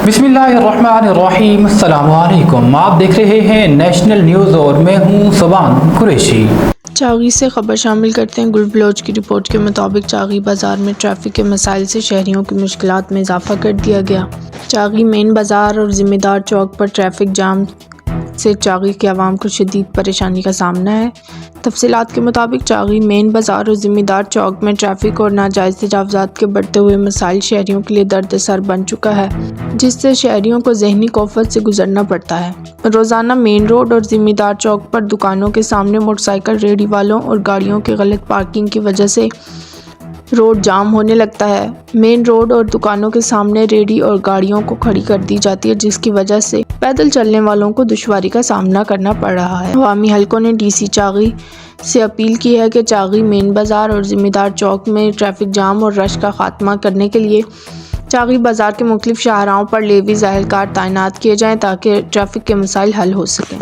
बिस्मिल्लाहिर्रहमानिर्रहीम। अस्सलाम वालेकुम। आप देख रहे हैं नेशनल न्यूज़ और मैं हूं सुबान कुरैशी। चागी से खबर शामिल करते हैं। गुल बलोच की रिपोर्ट के मुताबिक चागी बाज़ार में ट्रैफिक के मसाइल से शहरियों की मुश्किलात में इजाफा कर दिया गया। चागी मेन बाज़ार और ज़िम्मेदार चौक पर ट्रैफिक जाम से चागी के अवाम को शदीद परेशानी का सामना है। तफसीलात के मुताबिक चागी मेन बाज़ार और ज़िम्मेदार चौक में ट्रैफिक और नाजायज़ तजावुज़ात के बढ़ते हुए मसाइल शहरियों के लिए दर्द-ए-सर बन चुका है, जिससे शहरियों को ज़हनी खौफत से गुजरना पड़ता है। रोज़ाना मेन रोड और ज़िम्मेदार चौक पर दुकानों के सामने मोटरसाइकिल रेहड़ी वालों और गाड़ियों की गलत पार्किंग की वजह से रोड जाम होने लगता है। मेन रोड और दुकानों के सामने रेहड़ी और गाड़ियों को खड़ी कर दी जाती है, जिसकी वजह से पैदल चलने वालों को दुश्वारी का सामना करना पड़ रहा है। अवामी हलकों ने डीसी चागी से अपील की है कि चागी मेन बाज़ार और ज़िम्मेदार चौक में ट्रैफिक जाम और रश का खात्मा करने के लिए चागी बाज़ार के मुख्तलिफ शाहराहों पर लेवीज़ एहलकार तैनात किए जाएँ ताकि ट्रैफिक के मसाइल हल हो सकें।